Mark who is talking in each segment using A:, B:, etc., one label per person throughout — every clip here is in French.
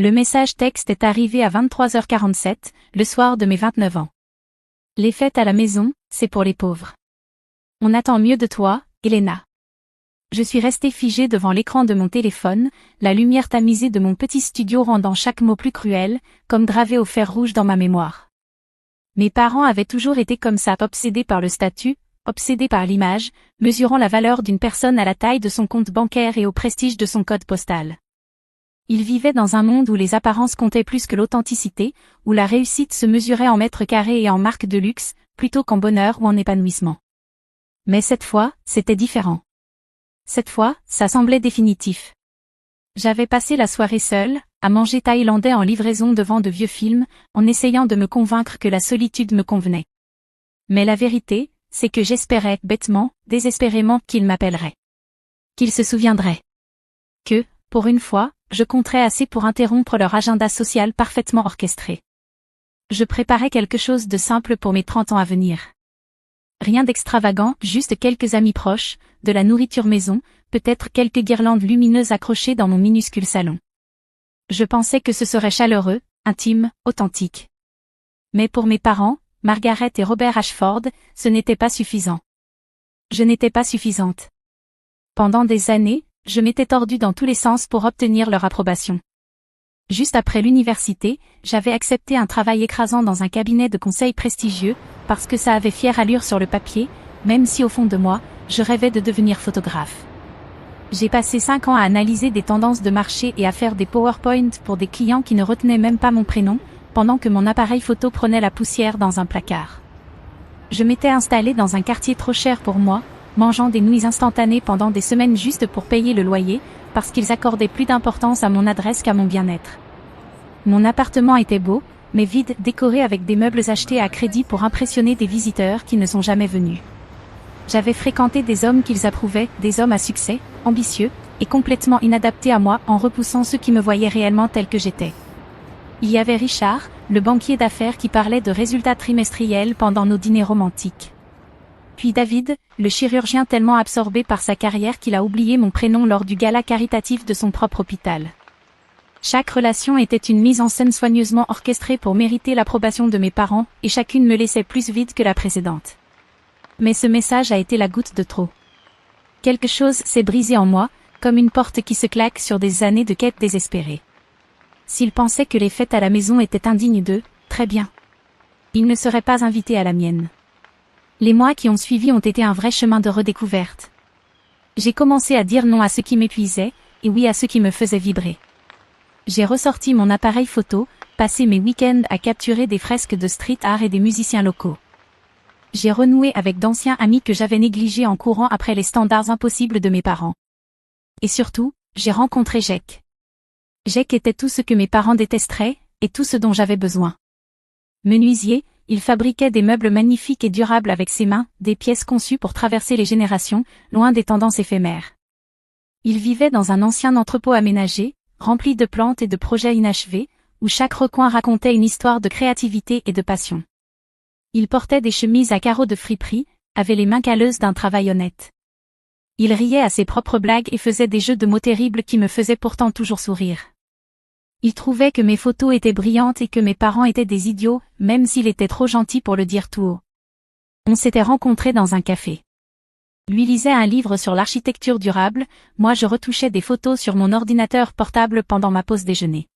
A: Le message texte est arrivé à 23h47, le soir de mes 29 ans. Les fêtes à la maison, c'est pour les pauvres. On attend mieux de toi, Elena. Je suis restée figée devant l'écran de mon téléphone, la lumière tamisée de mon petit studio rendant chaque mot plus cruel, comme gravé au fer rouge dans ma mémoire. Mes parents avaient toujours été comme ça, obsédés par le statut, obsédés par l'image, mesurant la valeur d'une personne à la taille de son compte bancaire et au prestige de son code postal. Ils vivaient dans un monde où les apparences comptaient plus que l'authenticité, où la réussite se mesurait en mètres carrés et en marques de luxe, plutôt qu'en bonheur ou en épanouissement. Mais cette fois, c'était différent. Cette fois, ça semblait définitif. J'avais passé la soirée seule, à manger thaïlandais en livraison devant de vieux films, en essayant de me convaincre que la solitude me convenait. Mais la vérité, c'est que j'espérais, bêtement, désespérément, qu'il m'appellerait. Qu'il se souviendrait. Que, pour une fois, je compterais assez pour interrompre leur agenda social parfaitement orchestré. Je préparais quelque chose de simple pour mes 30 ans à venir. Rien d'extravagant, juste quelques amis proches, de la nourriture maison, peut-être quelques guirlandes lumineuses accrochées dans mon minuscule salon. Je pensais que ce serait chaleureux, intime, authentique. Mais pour mes parents, Margaret et Robert Ashford, ce n'était pas suffisant. Je n'étais pas suffisante. Pendant des années, je m'étais tordue dans tous les sens pour obtenir leur approbation. Juste après l'université, j'avais accepté un travail écrasant dans un cabinet de conseil prestigieux, parce que ça avait fière allure sur le papier, même si au fond de moi, je rêvais de devenir photographe. J'ai passé 5 ans à analyser des tendances de marché et à faire des PowerPoint pour des clients qui ne retenaient même pas mon prénom, pendant que mon appareil photo prenait la poussière dans un placard. Je m'étais installée dans un quartier trop cher pour moi, mangeant des nouilles instantanées pendant des semaines juste pour payer le loyer, parce qu'ils accordaient plus d'importance à mon adresse qu'à mon bien-être. Mon appartement était beau, mais vide, décoré avec des meubles achetés à crédit pour impressionner des visiteurs qui ne sont jamais venus. J'avais fréquenté des hommes qu'ils approuvaient, des hommes à succès, ambitieux, et complètement inadaptés à moi en repoussant ceux qui me voyaient réellement tel que j'étais. Il y avait Richard, le banquier d'affaires qui parlait de résultats trimestriels pendant nos dîners romantiques. Puis David, le chirurgien tellement absorbé par sa carrière qu'il a oublié mon prénom lors du gala caritatif de son propre hôpital. Chaque relation était une mise en scène soigneusement orchestrée pour mériter l'approbation de mes parents, et chacune me laissait plus vide que la précédente. Mais ce message a été la goutte de trop. Quelque chose s'est brisé en moi, comme une porte qui se claque sur des années de quête désespérée. S'ils pensaient que les fêtes à la maison étaient indignes d'eux, très bien. Ils ne seraient pas invités à la mienne. Les mois qui ont suivi ont été un vrai chemin de redécouverte. J'ai commencé à dire non à ce qui m'épuisait, et oui à ce qui me faisait vibrer. J'ai ressorti mon appareil photo, passé mes week-ends à capturer des fresques de street art et des musiciens locaux. J'ai renoué avec d'anciens amis que j'avais négligés en courant après les standards impossibles de mes parents. Et surtout, j'ai rencontré Jack. Jack était tout ce que mes parents détesteraient, et tout ce dont j'avais besoin. Menuisier, il fabriquait des meubles magnifiques et durables avec ses mains, des pièces conçues pour traverser les générations, loin des tendances éphémères. Il vivait dans un ancien entrepôt aménagé, rempli de plantes et de projets inachevés, où chaque recoin racontait une histoire de créativité et de passion. Il portait des chemises à carreaux de friperie, avait les mains calleuses d'un travail honnête. Il riait à ses propres blagues et faisait des jeux de mots terribles qui me faisaient pourtant toujours sourire. Il trouvait que mes photos étaient brillantes et que mes parents étaient des idiots, même s'il était trop gentil pour le dire tout haut. On s'était rencontrés dans un café. Lui lisait un livre sur l'architecture durable, moi je retouchais des photos sur mon ordinateur portable pendant ma pause déjeuner.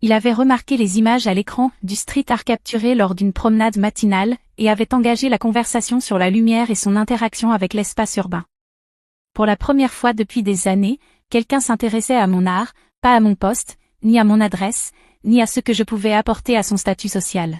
A: Il avait remarqué les images à l'écran du street art capturées lors d'une promenade matinale et avait engagé la conversation sur la lumière et son interaction avec l'espace urbain. Pour la première fois depuis des années, quelqu'un s'intéressait à mon art, pas à mon poste, ni à mon adresse, ni à ce que je pouvais apporter à son statut social.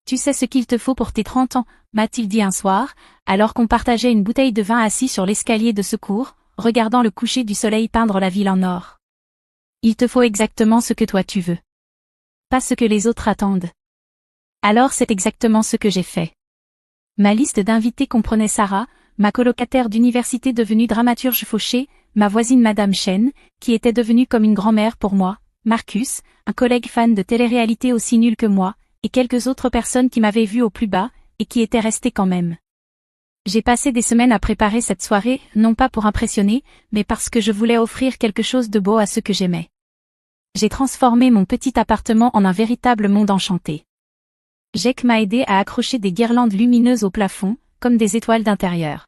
A: Tu sais ce qu'il te faut pour tes 30 ans, m'a-t-il dit un soir, alors qu'on partageait une bouteille de vin assis sur l'escalier de secours, regardant le coucher du soleil peindre la ville en or. Il te faut exactement ce que toi tu veux. Pas ce que les autres attendent. Alors c'est exactement ce que j'ai fait. Ma liste d'invités comprenait Sarah, ma colocataire d'université devenue dramaturge fauchée, ma voisine Madame Chen, qui était devenue comme une grand-mère pour moi, Marcus, un collègue fan de télé-réalité aussi nul que moi, et quelques autres personnes qui m'avaient vu au plus bas, et qui étaient restées quand même. J'ai passé des semaines à préparer cette soirée, non pas pour impressionner, mais parce que je voulais offrir quelque chose de beau à ceux que j'aimais. J'ai transformé mon petit appartement en un véritable monde enchanté. Jake m'a aidé à accrocher des guirlandes lumineuses au plafond, comme des étoiles d'intérieur.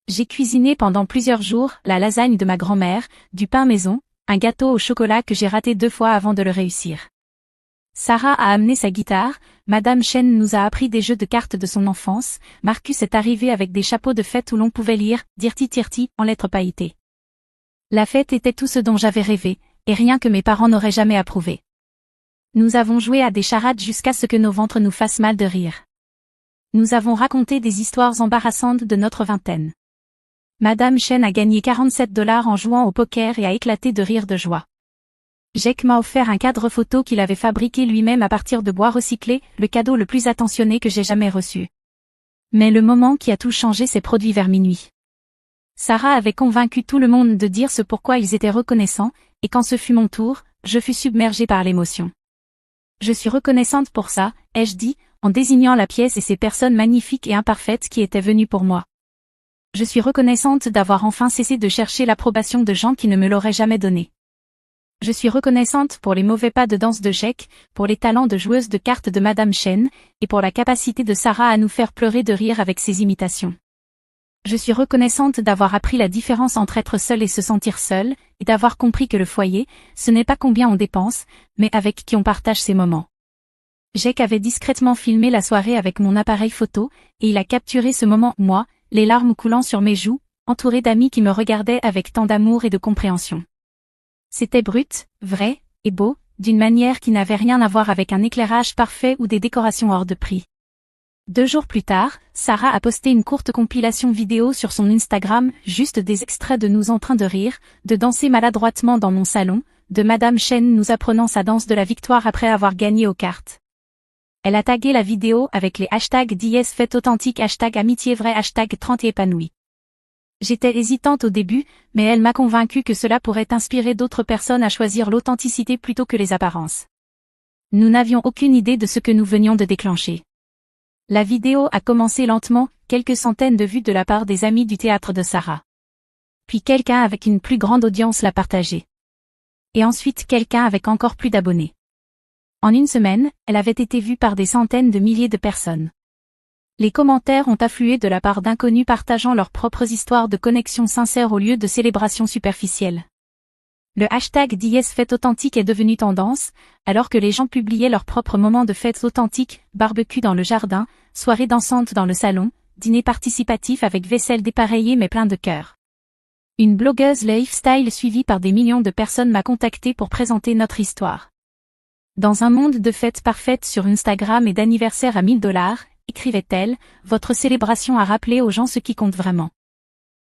A: J'ai cuisiné pendant plusieurs jours la lasagne de ma grand-mère, du pain maison, un gâteau au chocolat que j'ai raté 2 fois avant de le réussir. Sarah a amené sa guitare, Madame Chen nous a appris des jeux de cartes de son enfance, Marcus est arrivé avec des chapeaux de fête où l'on pouvait lire « Dirty Tirty » en lettres pailletées. La fête était tout ce dont j'avais rêvé, et rien que mes parents n'auraient jamais approuvé. Nous avons joué à des charades jusqu'à ce que nos ventres nous fassent mal de rire. Nous avons raconté des histoires embarrassantes de notre vingtaine. Madame Chen a gagné 47 $ en jouant au poker et a éclaté de rire de joie. Jake m'a offert un cadre photo qu'il avait fabriqué lui-même à partir de bois recyclé, le cadeau le plus attentionné que j'ai jamais reçu. Mais le moment qui a tout changé s'est produit vers minuit. Sarah avait convaincu tout le monde de dire ce pourquoi ils étaient reconnaissants, et quand ce fut mon tour, je fus submergée par l'émotion. Je suis reconnaissante pour ça, ai-je dit, en désignant la pièce et ces personnes magnifiques et imparfaites qui étaient venues pour moi. Je suis reconnaissante d'avoir enfin cessé de chercher l'approbation de gens qui ne me l'auraient jamais donnée. Je suis reconnaissante pour les mauvais pas de danse de Jake, pour les talents de joueuse de cartes de Madame Chen, et pour la capacité de Sarah à nous faire pleurer de rire avec ses imitations. Je suis reconnaissante d'avoir appris la différence entre être seule et se sentir seule, et d'avoir compris que le foyer, ce n'est pas combien on dépense, mais avec qui on partage ses moments. Jake avait discrètement filmé la soirée avec mon appareil photo, et il a capturé ce moment, moi, les larmes coulant sur mes joues, entouré d'amis qui me regardaient avec tant d'amour et de compréhension. C'était brut, vrai, et beau, d'une manière qui n'avait rien à voir avec un éclairage parfait ou des décorations hors de prix. 2 jours plus tard, Sarah a posté une courte compilation vidéo sur son Instagram, juste des extraits de nous en train de rire, de danser maladroitement dans mon salon, de Madame Chen nous apprenant sa danse de la victoire après avoir gagné aux cartes. Elle a tagué la vidéo avec les hashtags #dies fête authentique, #amitié vraie, #30 épanoui. J'étais hésitante au début, mais elle m'a convaincue que cela pourrait inspirer d'autres personnes à choisir l'authenticité plutôt que les apparences. Nous n'avions aucune idée de ce que nous venions de déclencher. La vidéo a commencé lentement, quelques centaines de vues de la part des amis du théâtre de Sarah. Puis quelqu'un avec une plus grande audience l'a partagée. Et ensuite quelqu'un avec encore plus d'abonnés. En une semaine, elle avait été vue par des centaines de milliers de personnes. Les commentaires ont afflué de la part d'inconnus partageant leurs propres histoires de connexion sincère au lieu de célébrations superficielles. Le hashtag #dies fête authentique est devenu tendance, alors que les gens publiaient leurs propres moments de fêtes authentiques, barbecue dans le jardin, soirée dansante dans le salon, dîner participatif avec vaisselle dépareillée mais plein de cœur. Une blogueuse lifestyle suivie par des millions de personnes m'a contactée pour présenter notre histoire. Dans un monde de fêtes parfaites sur Instagram et d'anniversaires à 1000 $, écrivait-elle, votre célébration a rappelé aux gens ce qui compte vraiment.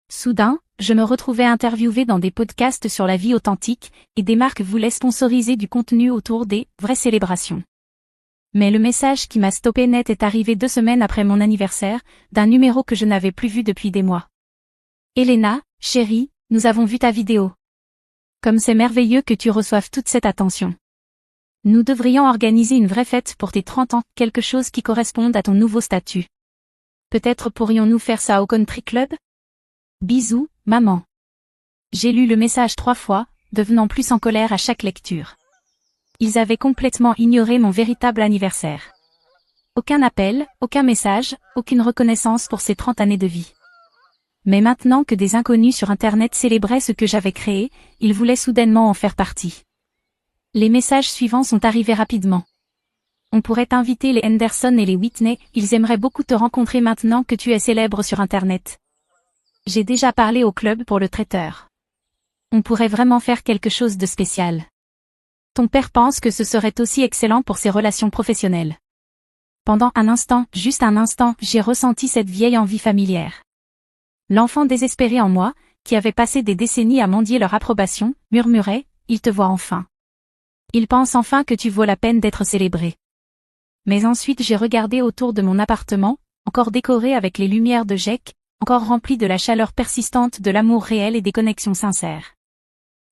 A: Soudain, je me retrouvais interviewée dans des podcasts sur la vie authentique, et des marques voulaient sponsoriser du contenu autour des vraies célébrations. Mais le message qui m'a stoppé net est arrivé 2 semaines après mon anniversaire, d'un numéro que je n'avais plus vu depuis des mois. Elena, chérie, nous avons vu ta vidéo. Comme c'est merveilleux que tu reçoives toute cette attention. Nous devrions organiser une vraie fête pour tes 30 ans, quelque chose qui corresponde à ton nouveau statut. Peut-être pourrions-nous faire ça au country club? Bisous, maman. J'ai lu le message 3 fois, devenant plus en colère à chaque lecture. Ils avaient complètement ignoré mon véritable anniversaire. Aucun appel, aucun message, aucune reconnaissance pour ces 30 années de vie. Mais maintenant que des inconnus sur Internet célébraient ce que j'avais créé, ils voulaient soudainement en faire partie. Les messages suivants sont arrivés rapidement. On pourrait inviter les Henderson et les Whitney, ils aimeraient beaucoup te rencontrer maintenant que tu es célèbre sur Internet. J'ai déjà parlé au club pour le traiteur. On pourrait vraiment faire quelque chose de spécial. Ton père pense que ce serait aussi excellent pour ses relations professionnelles. Pendant un instant, juste un instant, j'ai ressenti cette vieille envie familière. L'enfant désespéré en moi, qui avait passé des décennies à mendier leur approbation, murmurait, il te voit enfin. Il pense enfin que tu vaux la peine d'être célébré. Mais ensuite j'ai regardé autour de mon appartement, encore décoré avec les lumières de Jake, encore rempli de la chaleur persistante de l'amour réel et des connexions sincères.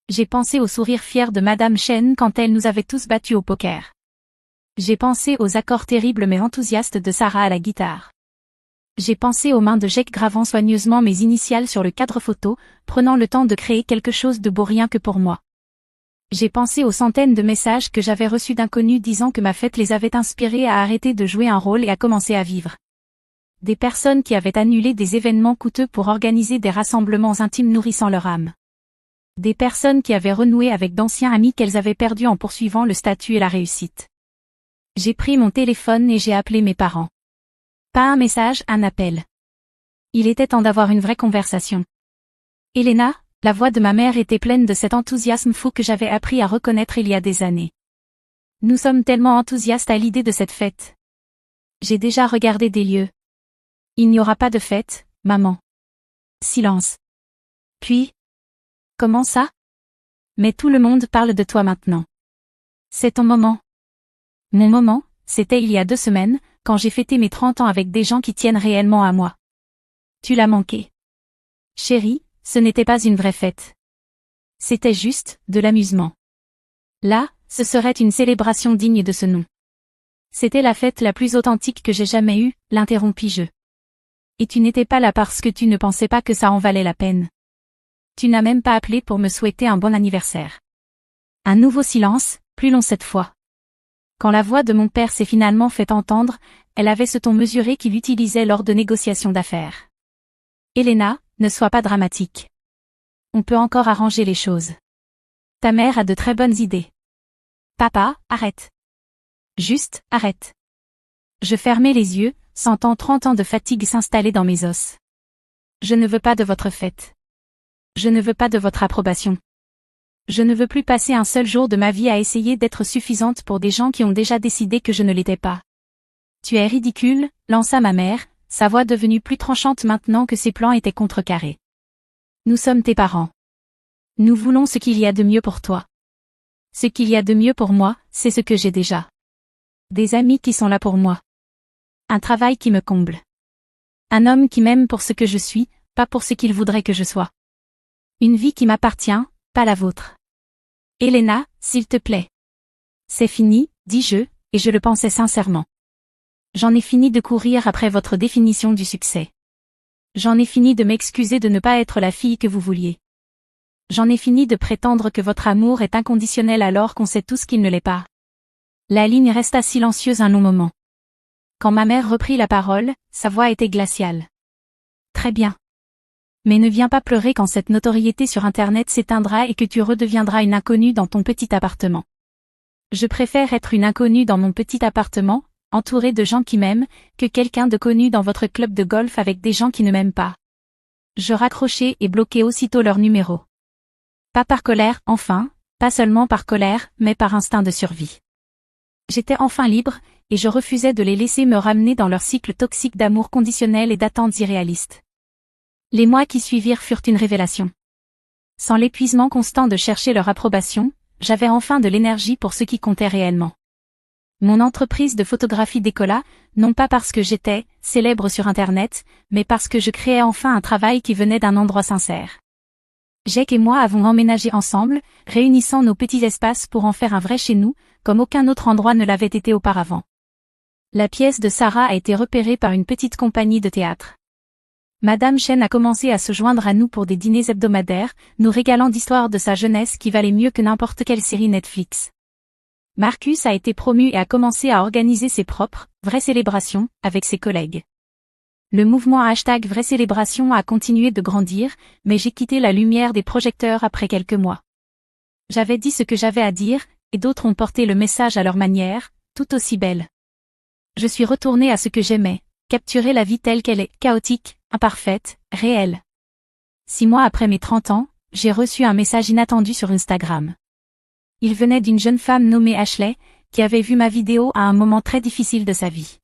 A: J'ai pensé au sourire fier de Madame Chen quand elle nous avait tous battus au poker. J'ai pensé aux accords terribles mais enthousiastes de Sarah à la guitare. J'ai pensé aux mains de Jake gravant soigneusement mes initiales sur le cadre photo, prenant le temps de créer quelque chose de beau rien que pour moi. J'ai pensé aux centaines de messages que j'avais reçus d'inconnus disant que ma fête les avait inspirés à arrêter de jouer un rôle et à commencer à vivre. Des personnes qui avaient annulé des événements coûteux pour organiser des rassemblements intimes nourrissant leur âme. Des personnes qui avaient renoué avec d'anciens amis qu'elles avaient perdus en poursuivant le statut et la réussite. J'ai pris mon téléphone et j'ai appelé mes parents. Pas un message, un appel. Il était temps d'avoir une vraie conversation. Elena, la voix de ma mère était pleine de cet enthousiasme fou que j'avais appris à reconnaître il y a des années. Nous sommes tellement enthousiastes à l'idée de cette fête. J'ai déjà regardé des lieux. Il n'y aura pas de fête, maman. Silence. Puis, comment ça? Mais tout le monde parle de toi maintenant. C'est ton moment. Mon moment, c'était il y a 2 semaines, quand j'ai fêté mes 30 ans avec des gens qui tiennent réellement à moi. Tu l'as manqué. Chérie, ce n'était pas une vraie fête. C'était juste, de l'amusement. Là, ce serait une célébration digne de ce nom. C'était la fête la plus authentique que j'ai jamais eue, l'interrompis-je. Et tu n'étais pas là parce que tu ne pensais pas que ça en valait la peine. Tu n'as même pas appelé pour me souhaiter un bon anniversaire. Un nouveau silence, plus long cette fois. Quand la voix de mon père s'est finalement fait entendre, elle avait ce ton mesuré qu'il utilisait lors de négociations d'affaires. Elena, ne sois pas dramatique. On peut encore arranger les choses. Ta mère a de très bonnes idées. Papa, arrête. Juste, arrête. Je fermai les yeux, sentant 30 ans de fatigue s'installer dans mes os. Je ne veux pas de votre fête. Je ne veux pas de votre approbation. Je ne veux plus passer un seul jour de ma vie à essayer d'être suffisante pour des gens qui ont déjà décidé que je ne l'étais pas. Tu es ridicule, lança ma mère, sa voix devenue plus tranchante maintenant que ses plans étaient contrecarrés. Nous sommes tes parents. Nous voulons ce qu'il y a de mieux pour toi. Ce qu'il y a de mieux pour moi, c'est ce que j'ai déjà. Des amis qui sont là pour moi. Un travail qui me comble. Un homme qui m'aime pour ce que je suis, pas pour ce qu'il voudrait que je sois. Une vie qui m'appartient, pas la vôtre. Elena, s'il te plaît. C'est fini, dis-je, et je le pensais sincèrement. J'en ai fini de courir après votre définition du succès. J'en ai fini de m'excuser de ne pas être la fille que vous vouliez. J'en ai fini de prétendre que votre amour est inconditionnel alors qu'on sait tous qu'il ne l'est pas. La ligne resta silencieuse un long moment. Quand ma mère reprit la parole, sa voix était glaciale. Très bien. Mais ne viens pas pleurer quand cette notoriété sur Internet s'éteindra et que tu redeviendras une inconnue dans ton petit appartement. Je préfère être une inconnue dans mon petit appartement, entourée de gens qui m'aiment, que quelqu'un de connu dans votre club de golf avec des gens qui ne m'aiment pas. Je raccrochai et bloquai aussitôt leur numéro. Pas par colère, enfin, pas seulement par colère, mais par instinct de survie. J'étais enfin libre, et je refusais de les laisser me ramener dans leur cycle toxique d'amour conditionnel et d'attentes irréalistes. Les mois qui suivirent furent une révélation. Sans l'épuisement constant de chercher leur approbation, j'avais enfin de l'énergie pour ce qui comptait réellement. Mon entreprise de photographie décolla, non pas parce que j'étais célèbre sur Internet, mais parce que je créais enfin un travail qui venait d'un endroit sincère. Jake et moi avons emménagé ensemble, réunissant nos petits espaces pour en faire un vrai chez nous, comme aucun autre endroit ne l'avait été auparavant. La pièce de Sarah a été repérée par une petite compagnie de théâtre. Madame Chen a commencé à se joindre à nous pour des dîners hebdomadaires, nous régalant d'histoires de sa jeunesse qui valaient mieux que n'importe quelle série Netflix. Marcus a été promu et a commencé à organiser ses propres, vraies célébrations, avec ses collègues. Le mouvement #Vraie Célébration a continué de grandir, mais j'ai quitté la lumière des projecteurs après quelques mois. J'avais dit ce que j'avais à dire, et d'autres ont porté le message à leur manière, tout aussi belle. Je suis retournée à ce que j'aimais, capturer la vie telle qu'elle est, chaotique, imparfaite, réelle. 6 mois après mes 30 ans, j'ai reçu un message inattendu sur Instagram. Il venait d'une jeune femme nommée Ashley, qui avait vu ma vidéo à un moment très difficile de sa vie.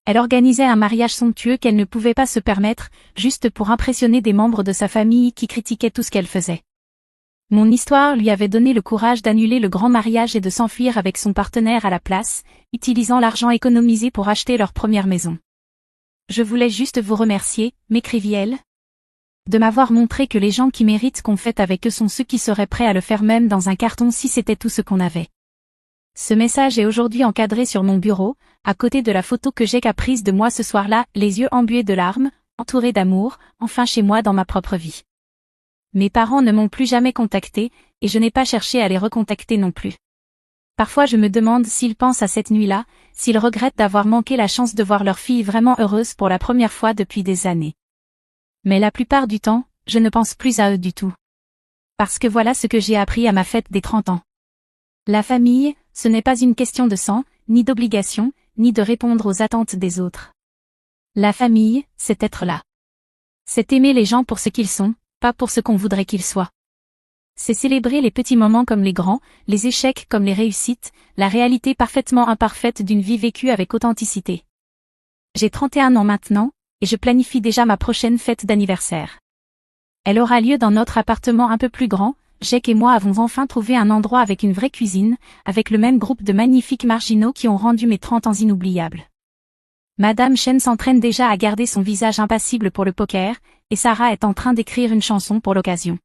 A: Elle organisait un mariage somptueux qu'elle ne pouvait pas se permettre, juste pour impressionner des membres de sa famille qui critiquaient tout ce qu'elle faisait. Mon histoire lui avait donné le courage d'annuler le grand mariage et de s'enfuir avec son partenaire à la place, utilisant l'argent économisé pour acheter leur première maison. Je voulais juste vous remercier, m'écrivit-elle, de m'avoir montré que les gens qui méritent qu'on fête avec eux sont ceux qui seraient prêts à le faire même dans un carton si c'était tout ce qu'on avait. Ce message est aujourd'hui encadré sur mon bureau, à côté de la photo que j'ai prise de moi ce soir-là, les yeux embués de larmes, entourée d'amour, enfin chez moi dans ma propre vie. Mes parents ne m'ont plus jamais contacté, et je n'ai pas cherché à les recontacter non plus. Parfois je me demande s'ils pensent à cette nuit-là, s'ils regrettent d'avoir manqué la chance de voir leur fille vraiment heureuse pour la première fois depuis des années. Mais la plupart du temps, je ne pense plus à eux du tout. Parce que voilà ce que j'ai appris à ma fête des 30 ans. La famille, ce n'est pas une question de sang, ni d'obligation, ni de répondre aux attentes des autres. La famille, c'est être là. C'est aimer les gens pour ce qu'ils sont, pas pour ce qu'on voudrait qu'ils soient. C'est célébrer les petits moments comme les grands, les échecs comme les réussites, la réalité parfaitement imparfaite d'une vie vécue avec authenticité. J'ai 31 ans maintenant, et je planifie déjà ma prochaine fête d'anniversaire. Elle aura lieu dans notre appartement un peu plus grand. Jake et moi avons enfin trouvé un endroit avec une vraie cuisine, avec le même groupe de magnifiques marginaux qui ont rendu mes 30 ans inoubliables. Madame Chen s'entraîne déjà à garder son visage impassible pour le poker, et Sarah est en train d'écrire une chanson pour l'occasion.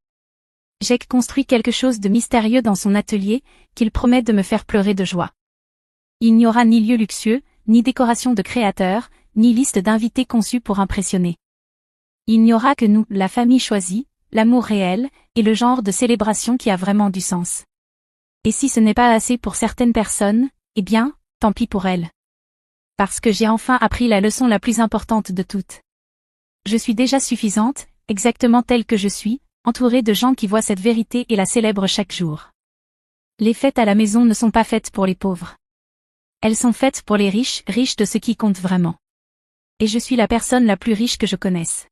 A: Jake construit quelque chose de mystérieux dans son atelier, qu'il promet de me faire pleurer de joie. Il n'y aura ni lieu luxueux, ni décoration de créateurs, ni liste d'invités conçus pour impressionner. Il n'y aura que nous, la famille choisie, l'amour réel, et le genre de célébration qui a vraiment du sens. Et si ce n'est pas assez pour certaines personnes, eh bien, tant pis pour elles. Parce que j'ai enfin appris la leçon la plus importante de toutes. Je suis déjà suffisante, exactement telle que je suis, entourée de gens qui voient cette vérité et la célèbrent chaque jour. Les fêtes à la maison ne sont pas faites pour les pauvres. Elles sont faites pour les riches, riches de ce qui compte vraiment. Et je suis la personne la plus riche que je connaisse.